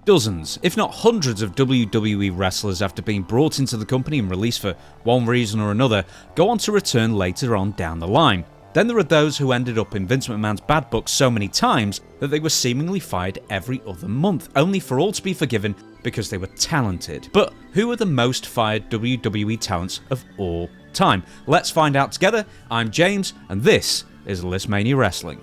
Dozens, if not hundreds of WWE wrestlers, after being brought into the company and released for one reason or another, go on to return later on down the line. Then there are those who ended up in Vince McMahon's bad books so many times that they were seemingly fired every other month, only for all to be forgiven because they were talented. But who are the most fired WWE talents of all time? Let's find out together. I'm James, and this is ListMania Wrestling.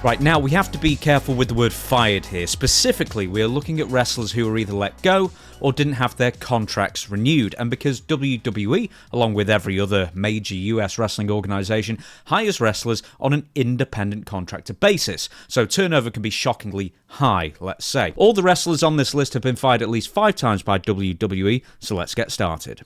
Right, now we have to be careful with the word fired here. Specifically, we are looking at wrestlers who were either let go or didn't have their contracts renewed. And because WWE, along with every other major US wrestling organisation, hires wrestlers on an independent contractor basis, so turnover can be shockingly high, let's say. All the wrestlers on this list have been fired at least 5 times by WWE, so let's get started.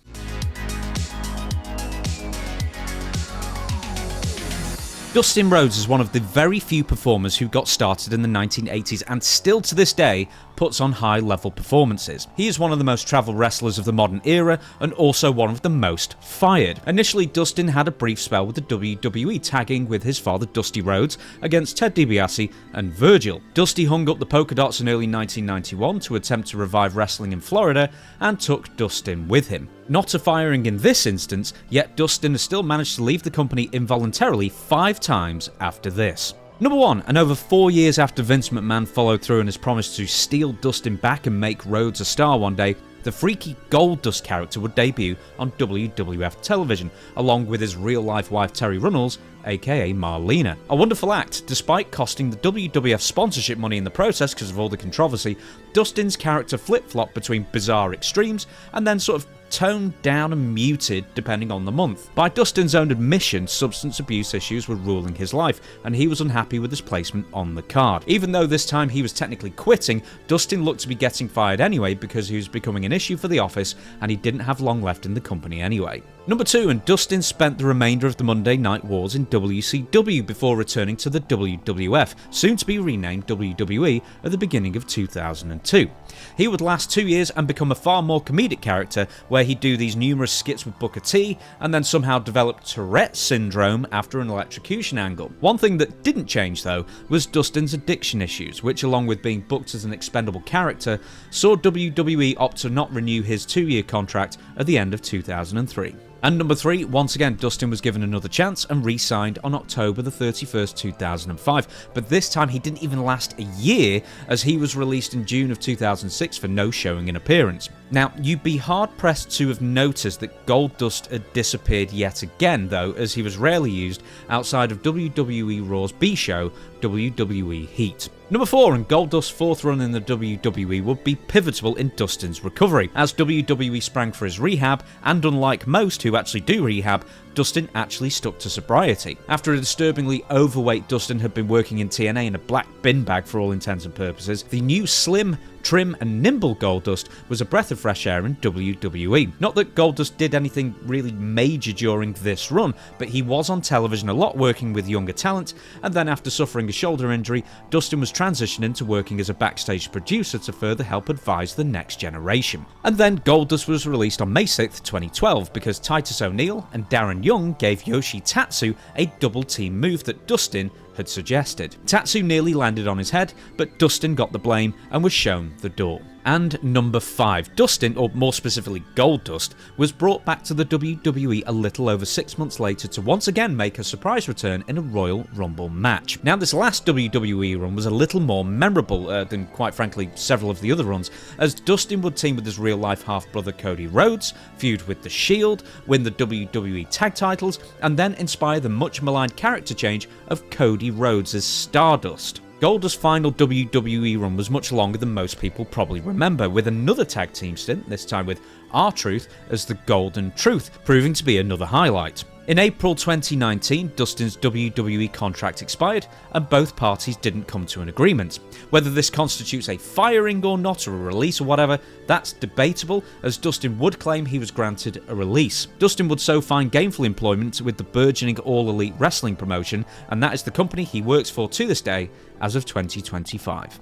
Dustin Rhodes is one of the very few performers who got started in the 1980s and still to this day puts on high-level performances. He is one of the most travelled wrestlers of the modern era and also one of the most fired. Initially, Dustin had a brief spell with the WWE, tagging with his father Dusty Rhodes against Ted DiBiase and Virgil. Dusty hung up the polka dots in early 1991 to attempt to revive wrestling in Florida and took Dustin with him. Not a firing in this instance, yet Dustin has still managed to leave the company involuntarily 5 times after this. Number 1, and over 4 years after Vince McMahon followed through on his promise to steal Dustin back and make Rhodes a star one day, the freaky Goldust character would debut on WWF television, along with his real-life wife Terry Runnels, aka Marlena. A wonderful act, despite costing the WWF sponsorship money in the process because of all the controversy. Dustin's character flip-flopped between bizarre extremes and then sort of toned down and muted depending on the month. By Dustin's own admission, substance abuse issues were ruling his life, and he was unhappy with his placement on the card. Even though this time he was technically quitting, Dustin looked to be getting fired anyway because he was becoming an issue for the office and he didn't have long left in the company anyway. Number 2, and Dustin spent the remainder of the Monday Night Wars in WCW before returning to the WWF, soon to be renamed WWE, at the beginning of 2002. He would last 2 years and become a far more comedic character, where he'd do these numerous skits with Booker T and then somehow develop Tourette syndrome after an electrocution angle. One thing that didn't change though was Dustin's addiction issues, which along with being booked as an expendable character, saw WWE opt to not renew his 2-year contract at the end of 2003. And number 3, once again, Dustin was given another chance and re-signed on October the 31st, 2005. But this time he didn't even last a year, as he was released in June of 2006 for no showing and appearance. Now, you'd be hard-pressed to have noticed that Goldust had disappeared yet again, though, as he was rarely used outside of WWE Raw's B-show, WWE Heat. Number 4, and Goldust's 4th run in the WWE would be pivotal in Dustin's recovery, as WWE sprang for his rehab, and unlike most who actually do rehab, Dustin actually stuck to sobriety. After a disturbingly overweight Dustin had been working in TNA in a black bin bag for all intents and purposes, the new slim, trim and nimble Goldust was a breath of fresh air in WWE. Not that Goldust did anything really major during this run, but he was on television a lot working with younger talent, and then after suffering a shoulder injury, Dustin was transitioned into working as a backstage producer to further help advise the next generation. And then Goldust was released on May 6th, 2012 because Titus O'Neil and Darren Young gave Yoshi Tatsu a double team move that Dustin had suggested. Tatsu nearly landed on his head, but Dustin got the blame and was shown the door. And number 5, Dustin, or more specifically Goldust, was brought back to the WWE a little over 6 months later to once again make a surprise return in a Royal Rumble match. Now, this last WWE run was a little more memorable than, quite frankly, several of the other runs, as Dustin would team with his real-life half-brother Cody Rhodes, feud with The Shield, win the WWE tag titles, and then inspire the much-maligned character change of Cody Rhodes' Stardust. Goldust's final WWE run was much longer than most people probably remember, with another tag team stint, this time with R-Truth as the Golden Truth, proving to be another highlight. In April 2019, Dustin's WWE contract expired, and both parties didn't come to an agreement. Whether this constitutes a firing or not, or a release or whatever, that's debatable, as Dustin would claim he was granted a release. Dustin would so find gainful employment with the burgeoning All Elite Wrestling promotion, and that is the company he works for to this day as of 2025.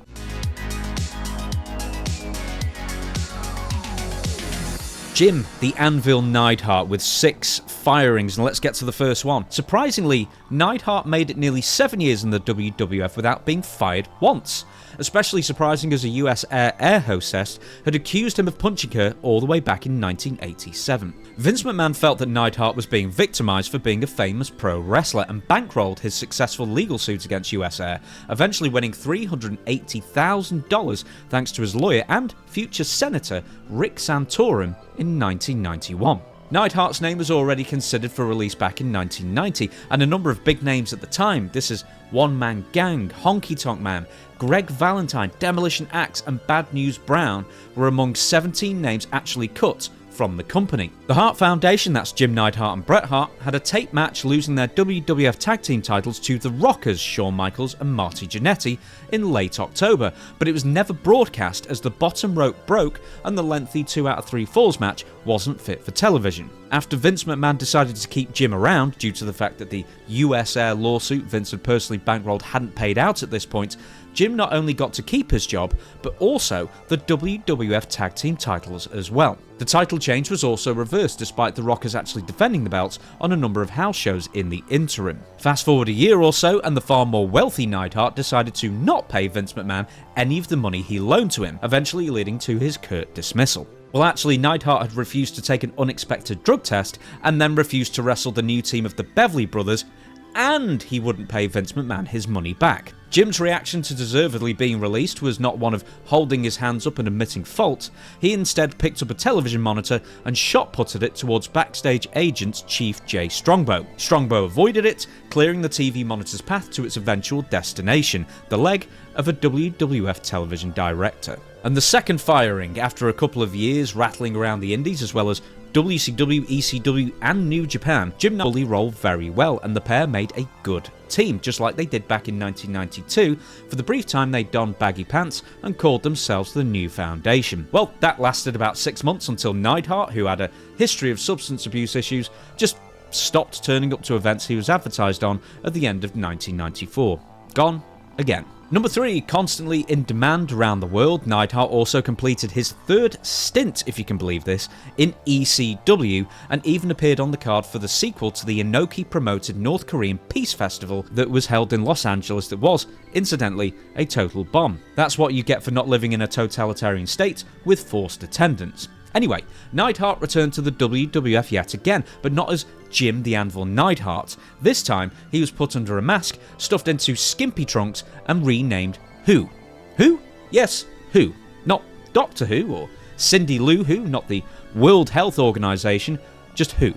Jim the Anvil Neidhart with 6 firings, and let's get to the first one. Surprisingly, Neidhart made it nearly 7 years in the WWF without being fired once. Especially surprising as a US air hostess had accused him of punching her all the way back in 1987. Vince McMahon felt that Neidhart was being victimized for being a famous pro wrestler and bankrolled his successful legal suit against US Air, eventually winning $380,000 thanks to his lawyer and future Senator Rick Santorum in 1991. Neidhart's name was already considered for release back in 1990, and a number of big names at the time. This is One Man Gang, Honky Tonk Man, Greg Valentine, Demolition Axe, and Bad News Brown were among 17 names actually cut from the company. The Hart Foundation, that's Jim Neidhart and Bret Hart, had a tape match losing their WWF Tag Team titles to The Rockers, Shawn Michaels and Marty Jannetty, in late October, but it was never broadcast as the bottom rope broke and the lengthy 2 out of 3 falls match wasn't fit for television. After Vince McMahon decided to keep Jim around due to the fact that the US Air lawsuit Vince had personally bankrolled hadn't paid out at this point, Jim not only got to keep his job, but also the WWF Tag Team titles as well. The title change was also reversed despite the Rockers actually defending the belts on a number of house shows in the interim. Fast forward a year or so and the far more wealthy Neidhart decided to not pay Vince McMahon any of the money he loaned to him, eventually leading to his curt dismissal. Well, actually, Neidhart had refused to take an unexpected drug test and then refused to wrestle the new team of the Beverly Brothers, and he wouldn't pay Vince McMahon his money back. Jim's reaction to deservedly being released was not one of holding his hands up and admitting fault. He instead picked up a television monitor and shot-putted it towards backstage agent Chief Jay Strongbow. Strongbow avoided it, clearing the TV monitor's path to its eventual destination, the leg of a WWF television director. And the second firing, after a couple of years rattling around the indies as well as WCW, ECW and New Japan, Jim Neidhart rolled very well and the pair made a good team, just like they did back in 1992 for the brief time they donned baggy pants and called themselves the New Foundation. Well, that lasted about 6 months until Neidhart, who had a history of substance abuse issues, just stopped turning up to events he was advertised on at the end of 1994. Gone again. Number 3, constantly in demand around the world, Neidhart also completed his 3rd stint, if you can believe this, in ECW, and even appeared on the card for the sequel to the Inoki-promoted North Korean Peace Festival that was held in Los Angeles that was, incidentally, a total bomb. That's what you get for not living in a totalitarian state with forced attendance. Anyway, Neidhart returned to the WWF yet again, but not as Jim the Anvil Neidhart. This time, he was put under a mask, stuffed into skimpy trunks, and renamed Who. Who? Yes, Who. Not Doctor Who or Cindy Lou Who, not the World Health Organization, just Who.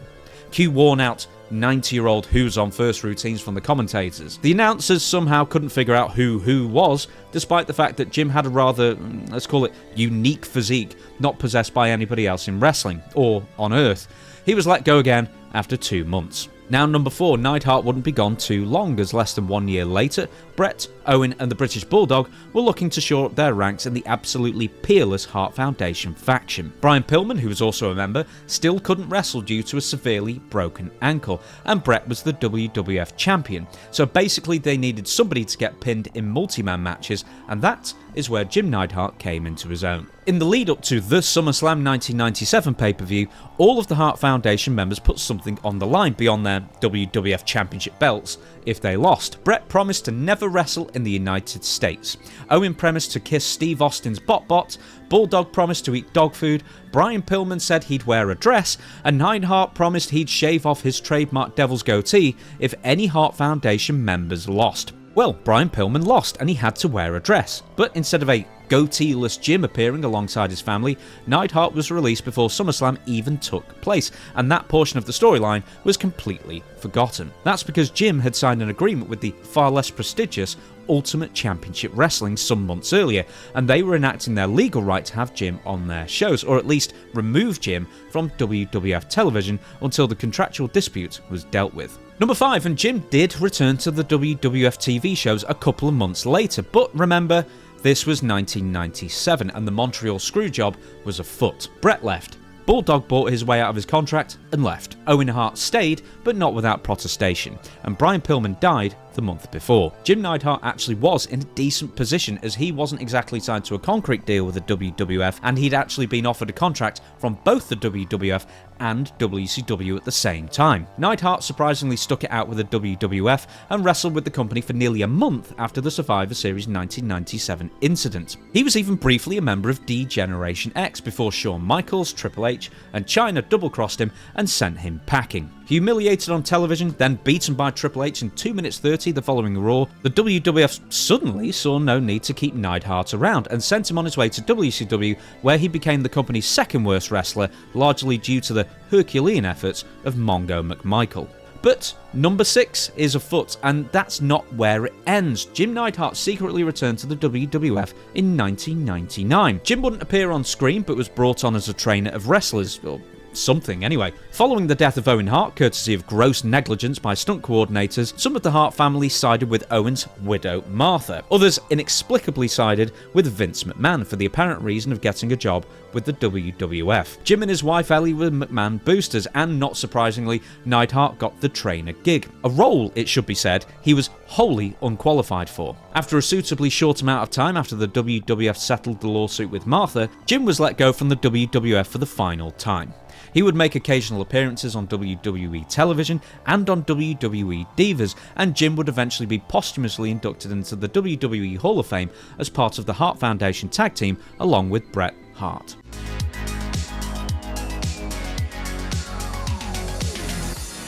Cue worn out 90-year-old Who's on first routines from the commentators. The announcers somehow couldn't figure out who was, despite the fact that Jim had a rather, let's call it, unique physique, not possessed by anybody else in wrestling, or on Earth. He was let go again after 2 months. Now, number 4, Neidhart wouldn't be gone too long, as less than 1 year later, Bret, Owen and the British Bulldog were looking to shore up their ranks in the absolutely peerless Hart Foundation faction. Brian Pillman, who was also a member, still couldn't wrestle due to a severely broken ankle, and Bret was the WWF champion, so basically they needed somebody to get pinned in multi-man matches, and that is where Jim Neidhart came into his own. In the lead up to the SummerSlam 1997 pay-per-view, all of the Hart Foundation members put something on the line beyond their WWF Championship belts if they lost. Bret promised to never wrestle in the United States. Owen promised to kiss Steve Austin's bot-bot, Bulldog promised to eat dog food, Brian Pillman said he'd wear a dress, and Neidhart promised he'd shave off his trademark devil's goatee if any Hart Foundation members lost. Well, Brian Pillman lost and he had to wear a dress, but instead of a goatee-less Jim appearing alongside his family, Neidhart was released before SummerSlam even took place, and that portion of the storyline was completely forgotten. That's because Jim had signed an agreement with the far less prestigious Ultimate Championship Wrestling some months earlier, and they were enacting their legal right to have Jim on their shows, or at least remove Jim from WWF television until the contractual dispute was dealt with. Number 5, and Jim did return to the WWF TV shows a couple of months later, but remember, this was 1997 and the Montreal Screwjob was afoot. Bret left. Bulldog bought his way out of his contract and left. Owen Hart stayed, but not without protestation, and Brian Pillman died the month before. Jim Neidhart actually was in a decent position, as he wasn't exactly signed to a concrete deal with the WWF, and he'd actually been offered a contract from both the WWF and WCW at the same time. Neidhart surprisingly stuck it out with the WWF and wrestled with the company for nearly a month after the Survivor Series 1997 incident. He was even briefly a member of D-Generation X before Shawn Michaels, Triple H, and Chyna double-crossed him and sent him packing. Humiliated on television, then beaten by Triple H in 2 minutes 30 the following Raw, the WWF suddenly saw no need to keep Neidhart around and sent him on his way to WCW, where he became the company's second worst wrestler, largely due to the Herculean efforts of Mongo McMichael. But number 6 is afoot, and that's not where it ends. Jim Neidhart secretly returned to the WWF in 1999. Jim wouldn't appear on screen, but was brought on as a trainer of wrestlers, or something anyway. Following the death of Owen Hart, courtesy of gross negligence by stunt coordinators, some of the Hart family sided with Owen's widow Martha. Others inexplicably sided with Vince McMahon for the apparent reason of getting a job with the WWF. Jim and his wife Ellie were McMahon boosters, and not surprisingly, Neidhart got the trainer gig. A role, it should be said, he was wholly unqualified for. After a suitably short amount of time after the WWF settled the lawsuit with Martha, Jim was let go from the WWF for the final time. He would make occasional appearances on WWE television and on WWE Divas, and Jim would eventually be posthumously inducted into the WWE Hall of Fame as part of the Hart Foundation tag team along with Bret Hart.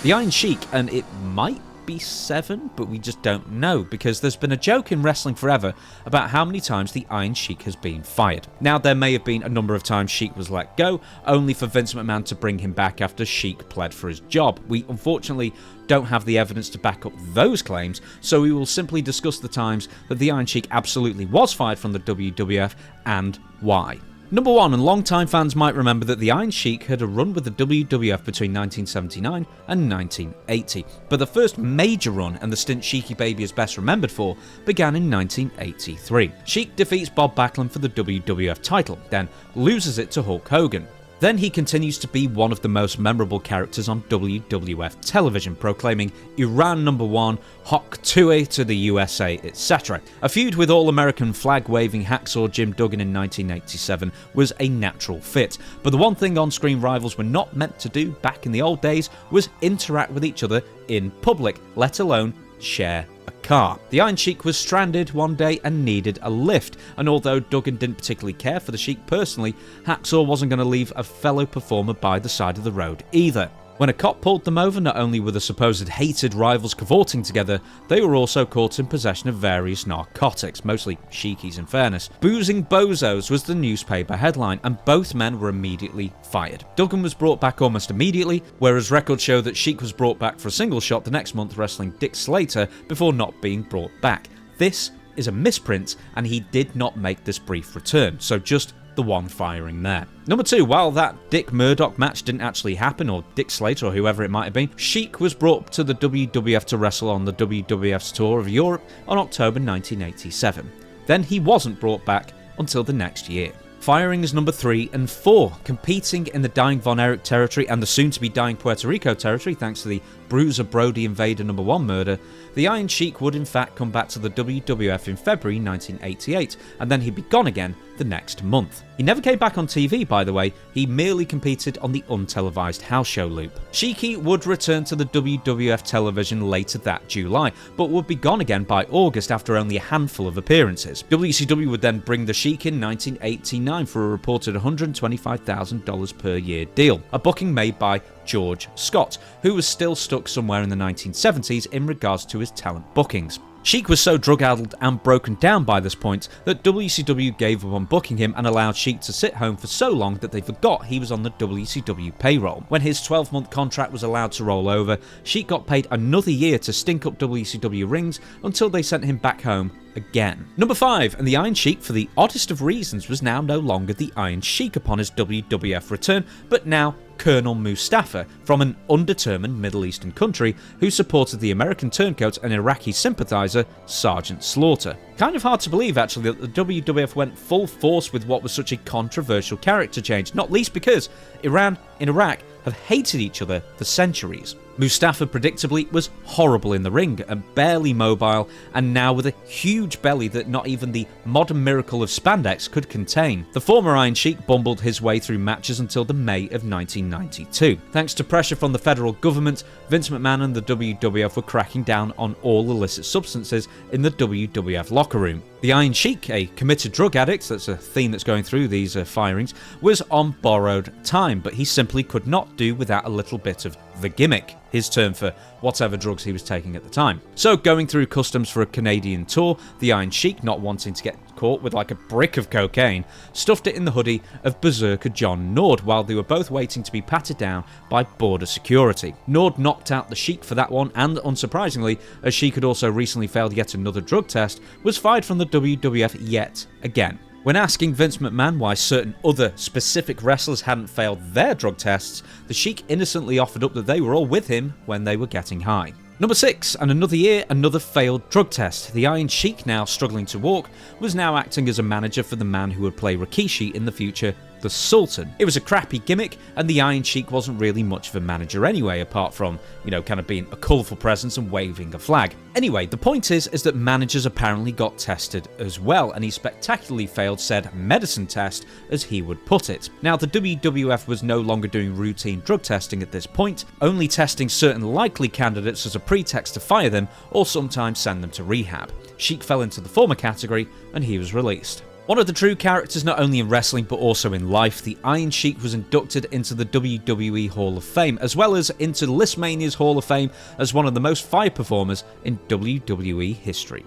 The Iron Sheik, and it might be 7, but we just don't know, because there's been a joke in wrestling forever about how many times the Iron Sheik has been fired. Now, there may have been a number of times Sheik was let go, only for Vince McMahon to bring him back after Sheik pled for his job. We unfortunately don't have the evidence to back up those claims, so we will simply discuss the times that the Iron Sheik absolutely was fired from the WWF and why. Number 1, and long-time fans might remember that the Iron Sheik had a run with the WWF between 1979 and 1980, but the first major run, and the stint Sheiky Baby is best remembered for, began in 1983. Sheik defeats Bob Backlund for the WWF title, then loses it to Hulk Hogan. Then he continues to be one of the most memorable characters on WWF television, proclaiming Iran #1, Hok Tue to the USA, etc. A feud with All-American flag-waving hacksaw Jim Duggan in 1987 was a natural fit, but the one thing on-screen rivals were not meant to do back in the old days was interact with each other in public, let alone share a car. The Iron Sheik was stranded one day and needed a lift, and although Duggan didn't particularly care for the Sheik personally, Hacksaw wasn't going to leave a fellow performer by the side of the road either. When a cop pulled them over, not only were the supposed hated rivals cavorting together, they were also caught in possession of various narcotics, mostly Sheikies in fairness. Boozing Bozos was the newspaper headline, and both men were immediately fired. Duggan was brought back almost immediately, whereas records show that Sheik was brought back for a single shot the next month wrestling Dick Slater before not being brought back. This is a misprint, and he did not make this brief return, so just the one firing there. Number 2, while that Dick Murdoch match didn't actually happen, or Dick Slater or whoever it might have been, Sheik was brought to the WWF to wrestle on the WWF's tour of Europe on October 1987. Then he wasn't brought back until the next year. Firings number 3 and 4, competing in the dying Von Erich territory and the soon-to-be dying Puerto Rico territory thanks to the Bruiser Brody Invader #1 murder, the Iron Sheik would in fact come back to the WWF in February 1988, and then he'd be gone again the next month. He never came back on TV, by the way, he merely competed on the untelevised house show loop. Sheiky would return to the WWF television later that July, but would be gone again by August after only a handful of appearances. WCW would then bring the Sheik in 1989 for a reported $125,000 per year deal, a booking made by George Scott, who was still stuck somewhere in the 1970s in regards to his talent bookings. Sheik was so drug-addled and broken down by this point that WCW gave up on booking him and allowed Sheik to sit home for so long that they forgot he was on the WCW payroll. When his 12-month contract was allowed to roll over, Sheik got paid another year to stink up WCW rings until they sent him back home again. Number 5, and the Iron Sheik, for the oddest of reasons, was now no longer the Iron Sheik upon his WWF return, but now Colonel Mustafa, from an undetermined Middle Eastern country who supported the American turncoat and Iraqi sympathizer Sergeant Slaughter. Kind of hard to believe actually that the WWF went full force with what was such a controversial character change, not least because Iran and Iraq have hated each other for centuries. Mustafa predictably was horrible in the ring and barely mobile, and now with a huge belly that not even the modern miracle of spandex could contain. The former Iron Sheik bumbled his way through matches until the May of 1992. Thanks to pressure from the federal government, Vince McMahon and the WWF were cracking down on all illicit substances in the WWF locker room. The Iron Sheik, a committed drug addict, that's a theme that's going through these firings, was on borrowed time, but he simply could not do without a little bit of the gimmick, his term for whatever drugs he was taking at the time. So going through customs for a Canadian tour, the Iron Sheik, not wanting to get caught with like a brick of cocaine, stuffed it in the hoodie of Berserker John Nord while they were both waiting to be patted down by border security. Nord knocked out the Sheik for that one, and unsurprisingly, as Sheik had also recently failed yet another drug test, was fired from the WWF yet again. When asking Vince McMahon why certain other specific wrestlers hadn't failed their drug tests, the Sheik innocently offered up that they were all with him when they were getting high. Number 6, and another year, another failed drug test. The Iron Sheik, now struggling to walk, was now acting as a manager for the man who would play Rikishi in the future, the Sultan. It was a crappy gimmick, and the Iron Sheik wasn't really much of a manager anyway, apart from, kind of being a colourful presence and waving a flag. Anyway, the point is that managers apparently got tested as well, and he spectacularly failed said medicine test, as he would put it. Now, the WWF was no longer doing routine drug testing at this point, only testing certain likely candidates as a pretext to fire them or sometimes send them to rehab. Sheik fell into the former category, and he was released. One of the true characters not only in wrestling but also in life, the Iron Sheik was inducted into the WWE Hall of Fame, as well as into ListMania's Hall of Fame as one of the most fire performers in WWE history.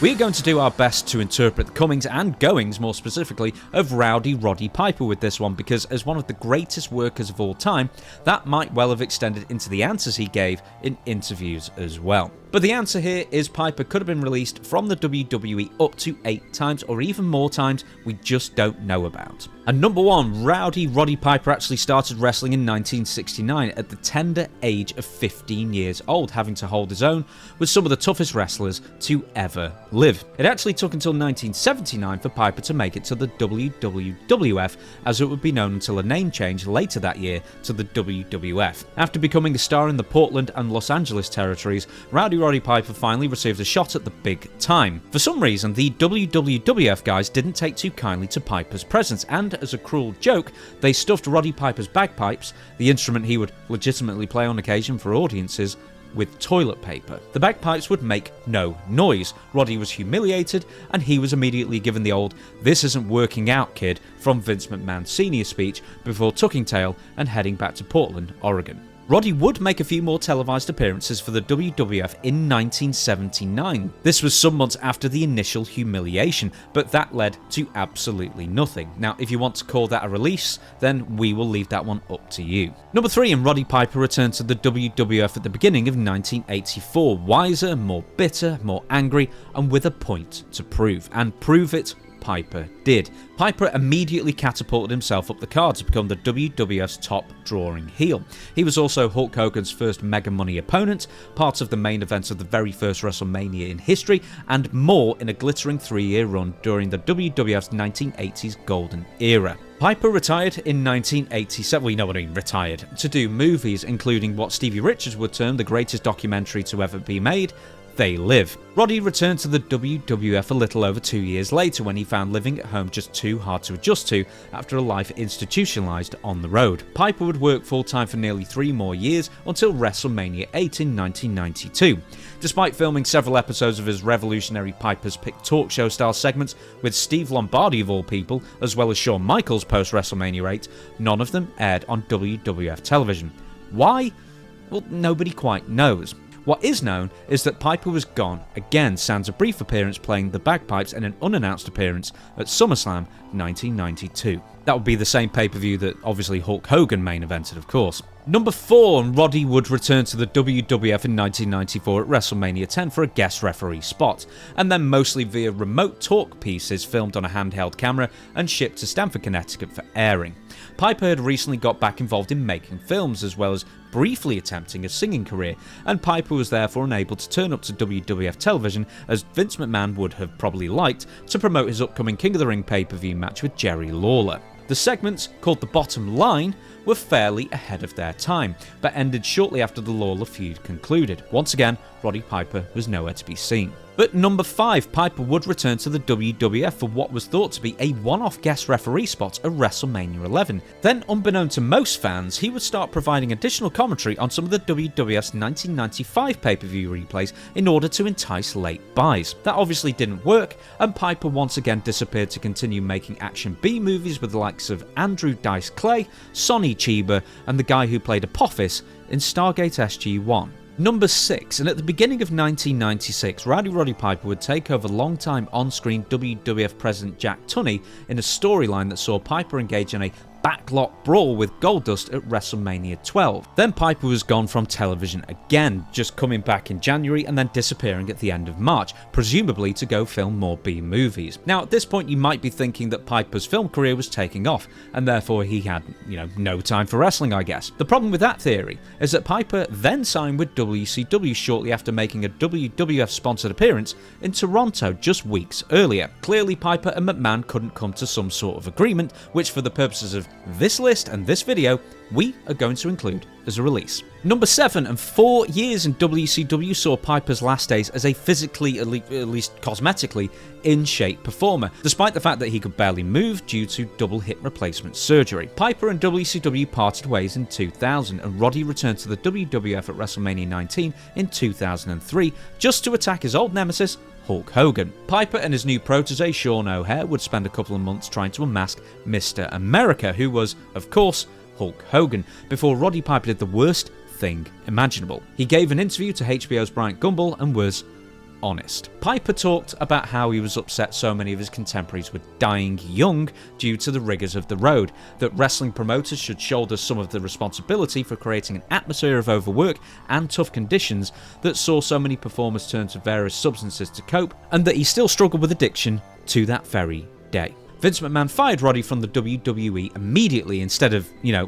We are going to do our best to interpret the comings and goings, more specifically, of Roddy Piper with this one, because as one of the greatest workers of all time, that might well have extended into the answers he gave in interviews as well. But the answer here is Piper could have been released from the WWE up to 8 times, or even more times we just don't know about. And number 1, Roddy Piper actually started wrestling in 1969 at the tender age of 15 years old, having to hold his own with some of the toughest wrestlers to ever live. It actually took until 1979 for Piper to make it to the WWF, as it would be known until a name change later that year to the WWF. After becoming a star in the Portland and Los Angeles territories, Roddy Piper finally received a shot at the big time. For some reason, the WWF guys didn't take too kindly to Piper's presence, and as a cruel joke, they stuffed Roddy Piper's bagpipes, the instrument he would legitimately play on occasion for audiences, with toilet paper. The bagpipes would make no noise. Roddy was humiliated, and he was immediately given the old "this isn't working out, kid" from Vince McMahon Sr. speech before tucking tail and heading back to Portland, Oregon. Roddy would make a few more televised appearances for the WWF in 1979. This was some months after the initial humiliation, but that led to absolutely nothing. Now, if you want to call that a release, then we will leave that one up to you. Number 3, and Roddy Piper returned to the WWF at the beginning of 1984, wiser, more bitter, more angry, and with a point to prove. And prove it Piper did. Piper immediately catapulted himself up the card to become the WWF's top drawing heel. He was also Hulk Hogan's first mega money opponent, part of the main events of the very first WrestleMania in history, and more in a glittering 3-year run during the WWF's 1980s golden era. Piper retired in 1987, well, you know what I mean, retired, to do movies, including what Stevie Richards would term the greatest documentary to ever be made, They Live. Roddy returned to the WWF a little over 2 years later when he found living at home just too hard to adjust to after a life institutionalized on the road. Piper would work full-time for nearly 3 more years until WrestleMania 8 in 1992. Despite filming several episodes of his revolutionary Piper's Pick talk show style segments with Steve Lombardi of all people, as well as Shawn Michaels post-WrestleMania 8, none of them aired on WWF television. Why? Well, nobody quite knows. What is known is that Piper was gone again, sans a brief appearance playing the bagpipes and an unannounced appearance at SummerSlam 1992. That would be the same pay-per-view that obviously Hulk Hogan main evented, of course. Number 4, and Roddy would return to the WWF in 1994 at WrestleMania 10 for a guest referee spot, and then mostly via remote talk pieces filmed on a handheld camera and shipped to Stamford, Connecticut for airing. Piper had recently got back involved in making films, as well as briefly attempting a singing career, and Piper was therefore unable to turn up to WWF television, as Vince McMahon would have probably liked, to promote his upcoming King of the Ring pay-per-view match with Jerry Lawler. The segments, called The Bottom Line, were fairly ahead of their time, but ended shortly after the Lawler feud concluded. Once again, Roddy Piper was nowhere to be seen. But number 5, Piper would return to the WWF for what was thought to be a one-off guest referee spot at WrestleMania 11. Then, unbeknown to most fans, he would start providing additional commentary on some of the WWF's 1995 pay-per-view replays in order to entice late buys. That obviously didn't work, and Piper once again disappeared to continue making action B-movies with the likes of Andrew Dice Clay, Sonny Chiba, and the guy who played Apophis in Stargate SG-1. Number 6, and at the beginning of 1996, Roddy Piper would take over longtime on-screen WWF President Jack Tunney in a storyline that saw Piper engage in a backlot brawl with Goldust at WrestleMania 12. Then Piper was gone from television again, just coming back in January and then disappearing at the end of March, presumably to go film more B-movies. Now at this point you might be thinking that Piper's film career was taking off, and therefore he had, no time for wrestling, I guess. The problem with that theory is that Piper then signed with WCW shortly after making a WWF-sponsored appearance in Toronto just weeks earlier. Clearly Piper and McMahon couldn't come to some sort of agreement, which for the purposes of this list and this video, we are going to include as a release. Number 7, and 4 years in WCW saw Piper's last days as a physically, at least cosmetically, in shape performer, despite the fact that he could barely move due to double hip replacement surgery. Piper and WCW parted ways in 2000, and Roddy returned to the WWF at WrestleMania 19 in 2003, just to attack his old nemesis, Hulk Hogan. Piper and his new protege, Sean O'Haire, would spend a couple of months trying to unmask Mr. America, who was, of course, Hulk Hogan, before Roddy Piper did the worst thing imaginable. He gave an interview to HBO's Bryant Gumbel and was honest. Piper talked about how he was upset so many of his contemporaries were dying young due to the rigours of the road, that wrestling promoters should shoulder some of the responsibility for creating an atmosphere of overwork and tough conditions that saw so many performers turn to various substances to cope, and that he still struggled with addiction to that very day. Vince McMahon fired Roddy from the WWE immediately instead of,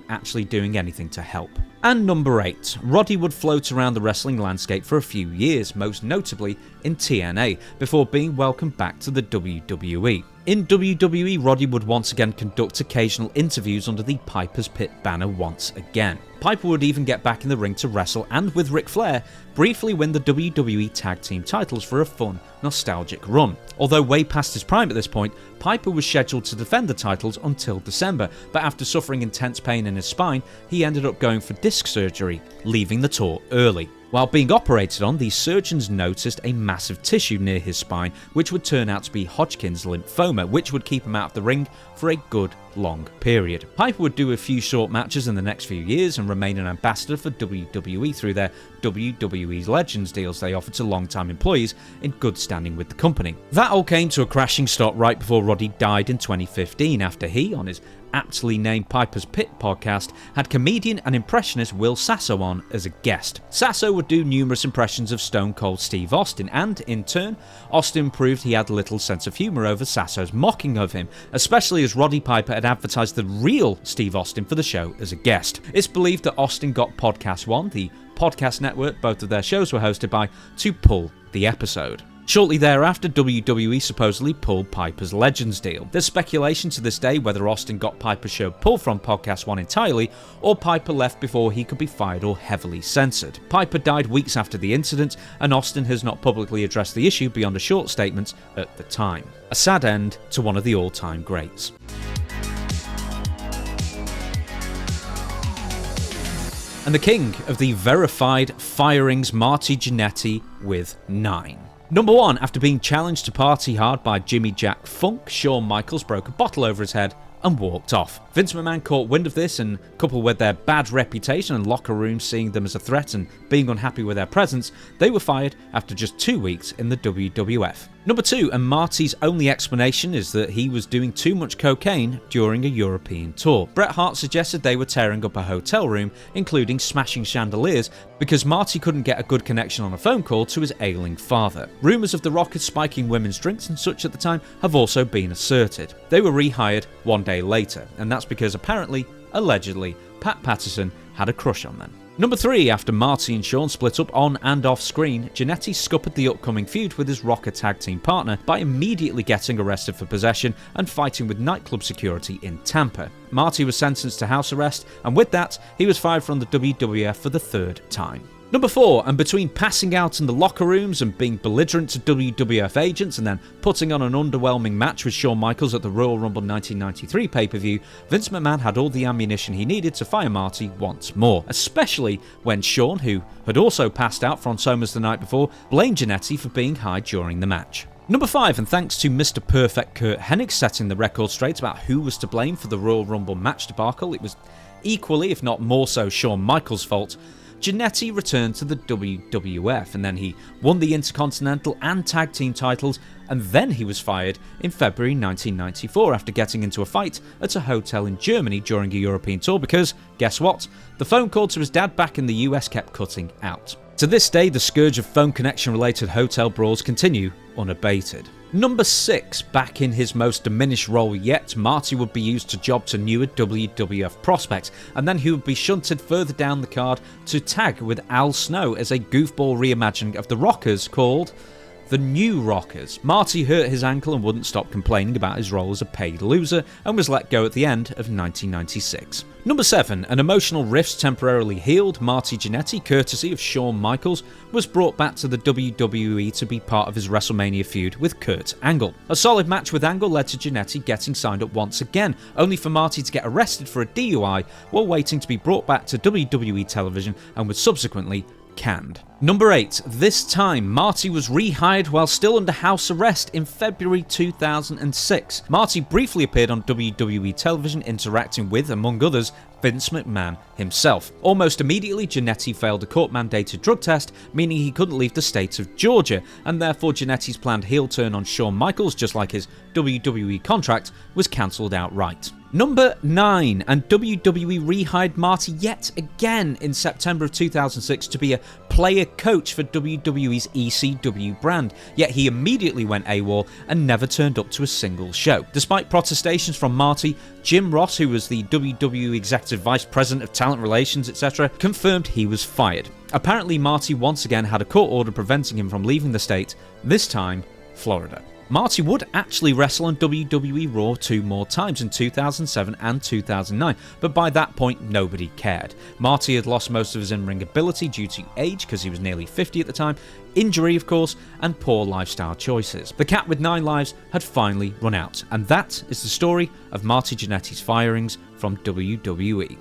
actually doing anything to help. And number 8, Roddy would float around the wrestling landscape for a few years, most notably in TNA, before being welcomed back to the WWE. In WWE, Roddy would once again conduct occasional interviews under the Piper's Pit banner once again. Piper would even get back in the ring to wrestle and, with Ric Flair, briefly win the WWE Tag Team titles for a fun, nostalgic run. Although way past his prime at this point, Piper was scheduled to defend the titles until December, but after suffering intense pain in his spine, he ended up going for disc surgery, leaving the tour early. While being operated on, the surgeons noticed a massive tissue near his spine, which would turn out to be Hodgkin's lymphoma, which would keep him out of the ring for a good long period. Piper would do a few short matches in the next few years and remain an ambassador for WWE through their WWE's Legends deals they offered to long-time employees in good standing with the company. That all came to a crashing stop right before Roddy died in 2015, after he, on his aptly named Piper's Pit podcast, had comedian and impressionist Will Sasso on as a guest. Sasso would do numerous impressions of Stone Cold Steve Austin, and in turn, Austin proved he had little sense of humour over Sasso's mocking of him, especially as Roddy Piper had advertised the real Steve Austin for the show as a guest. It's believed that Austin got Podcast One, the podcast network both of their shows were hosted by, to pull the episode. Shortly thereafter, WWE supposedly pulled Piper's Legends deal. There's speculation to this day whether Austin got Piper's show pulled from Podcast One entirely, or Piper left before he could be fired or heavily censored. Piper died weeks after the incident, and Austin has not publicly addressed the issue beyond a short statement at the time. A sad end to one of the all-time greats. And the king of the verified firings, Marty Jannetty, with 9. Number 1, after being challenged to party hard by Jimmy Jack Funk, Shawn Michaels broke a bottle over his head and walked off. Vince McMahon caught wind of this, and coupled with their bad reputation and locker rooms seeing them as a threat and being unhappy with their presence, they were fired after just 2 weeks in the WWF. Number 2, and Marty's only explanation is that he was doing too much cocaine during a European tour. Bret Hart suggested they were tearing up a hotel room, including smashing chandeliers, because Marty couldn't get a good connection on a phone call to his ailing father. Rumours of the Rockers spiking women's drinks and such at the time have also been asserted. They were rehired 1 day later, and that's because apparently, allegedly, Pat Patterson had a crush on them. Number 3, after Marty and Shawn split up on and off screen, Jannetty scuppered the upcoming feud with his Rocker tag team partner by immediately getting arrested for possession and fighting with nightclub security in Tampa. Marty was sentenced to house arrest, and with that, he was fired from the WWF for the 3rd time. Number 4, and between passing out in the locker rooms and being belligerent to WWF agents and then putting on an underwhelming match with Shawn Michaels at the Royal Rumble 1993 pay-per-view, Vince McMahon had all the ammunition he needed to fire Marty once more, especially when Shawn, who had also passed out from somas the night before, blamed Jannetty for being high during the match. Number 5, and thanks to Mr. Perfect Kurt Hennig setting the record straight about who was to blame for the Royal Rumble match debacle, it was equally, if not more so, Shawn Michaels' fault. Jannetty returned to the WWF, and then he won the Intercontinental and Tag Team titles, and then he was fired in February 1994 after getting into a fight at a hotel in Germany during a European tour because, guess what? The phone call to his dad back in the US kept cutting out. To this day, the scourge of phone connection-related hotel brawls continue unabated. Number 6, back in his most diminished role yet, Marty would be used to job to newer WWF prospects, and then he would be shunted further down the card to tag with Al Snow as a goofball reimagining of the Rockers called The New Rockers. Marty hurt his ankle and wouldn't stop complaining about his role as a paid loser, and was let go at the end of 1996. Number 7, an emotional rift temporarily healed, Marty Jannetty, courtesy of Shawn Michaels, was brought back to the WWE to be part of his WrestleMania feud with Kurt Angle. A solid match with Angle led to Jannetty getting signed up once again, only for Marty to get arrested for a DUI while waiting to be brought back to WWE television and was subsequently canned. Number 8, this time Marty was rehired while still under house arrest in February 2006. Marty briefly appeared on WWE television interacting with, among others, Vince McMahon himself. Almost immediately, Jannetty failed a court-mandated drug test, meaning he couldn't leave the state of Georgia, and therefore Jannetty's planned heel turn on Shawn Michaels, just like his WWE contract, was cancelled outright. Number 9, and WWE rehired Marty yet again in September of 2006 to be a player coach for WWE's ECW brand, yet he immediately went AWOL and never turned up to a single show. Despite protestations from Marty, Jim Ross, who was the WWE Executive Vice President of Talent Relations, etc., confirmed he was fired. Apparently, Marty once again had a court order preventing him from leaving the state, this time Florida. Marty would actually wrestle on WWE Raw 2 more times in 2007 and 2009, but by that point nobody cared. Marty had lost most of his in-ring ability due to age, because he was nearly 50 at the time, injury of course, and poor lifestyle choices. The cat with 9 lives had finally run out, and that is the story of Marty Jannetty's firings from WWE.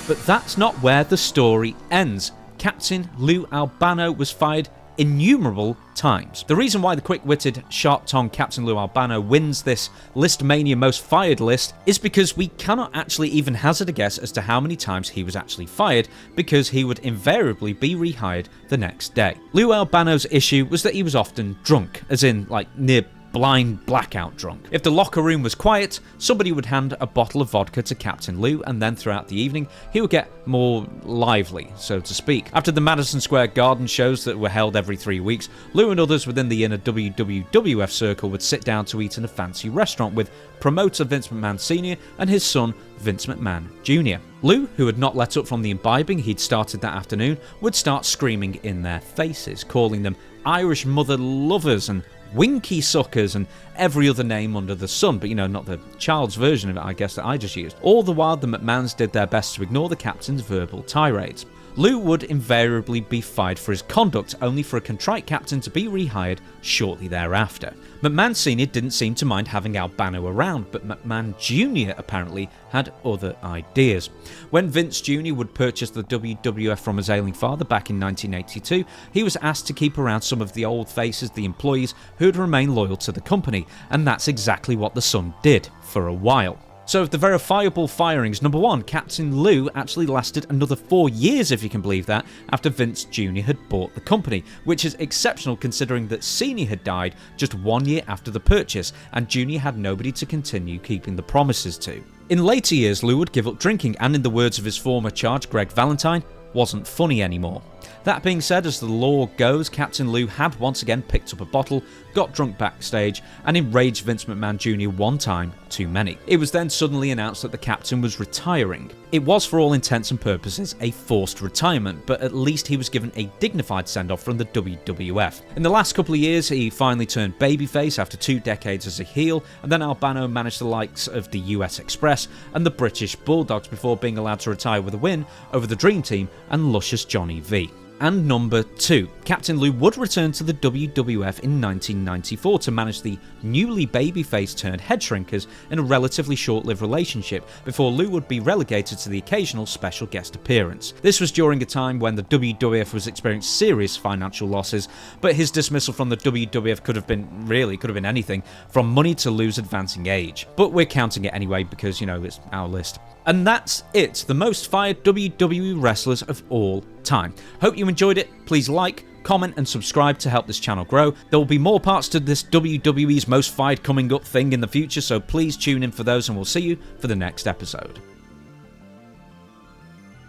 But that's not where the story ends. Captain Lou Albano was fired innumerable times. The reason why the quick-witted, sharp-tongued Captain Lou Albano wins this ListMania Most Fired list is because we cannot actually even hazard a guess as to how many times he was actually fired, because he would invariably be rehired the next day. Lou Albano's issue was that he was often drunk, as in, like, near blind blackout drunk. If the locker room was quiet, somebody would hand a bottle of vodka to Captain Lou, and then throughout the evening he would get more lively, so to speak. After the Madison Square Garden shows that were held every 3 weeks, Lou and others within the inner WWF circle would sit down to eat in a fancy restaurant with promoter Vince McMahon Sr. and his son Vince McMahon Jr. Lou, who had not let up from the imbibing he'd started that afternoon, would start screaming in their faces, calling them Irish mother lovers and winky suckers and every other name under the sun, but not the child's version of it, I guess, that I just used. All the while the McMahons did their best to ignore the captain's verbal tirades. Lou would invariably be fired for his conduct, only for a contrite captain to be rehired shortly thereafter. McMahon Sr. didn't seem to mind having Albano around, but McMahon Jr. apparently had other ideas. When Vince Jr. would purchase the WWF from his ailing father back in 1982, he was asked to keep around some of the old faces, the employees who would remain loyal to the company, and that's exactly what the son did for a while. So of the verifiable firings, number 1, Captain Lou actually lasted another 4 years, if you can believe that, after Vince Jr. had bought the company, which is exceptional considering that Sr. had died just 1 year after the purchase, and Jr. had nobody to continue keeping the promises to. In later years, Lou would give up drinking, and in the words of his former charge, Greg Valentine, wasn't funny anymore. That being said, as the lore goes, Captain Lou had once again picked up a bottle, got drunk backstage, and enraged Vince McMahon Jr. one time too many. It was then suddenly announced that the captain was retiring. It was for all intents and purposes a forced retirement, but at least he was given a dignified send-off from the WWF. In the last couple of years, he finally turned babyface after 2 decades as a heel, and then Albano managed the likes of the US Express and the British Bulldogs before being allowed to retire with a win over the Dream Team and luscious Johnny V. And number 2, Captain Lou would return to the WWF in 1994 to manage the newly babyface turned head shrinkers in a relatively short-lived relationship before Lou would be relegated to the occasional special guest appearance. This was during a time when the WWF was experiencing serious financial losses, but his dismissal from the WWF could have been anything from money to Lou's advancing age. But we're counting it anyway because, it's our list. And that's it, the most fired WWE wrestlers of all time. Hope you enjoyed it. Please like, comment and subscribe to help this channel grow. There will be more parts to this WWE's most fired coming up thing in the future, so please tune in for those and we'll see you for the next episode.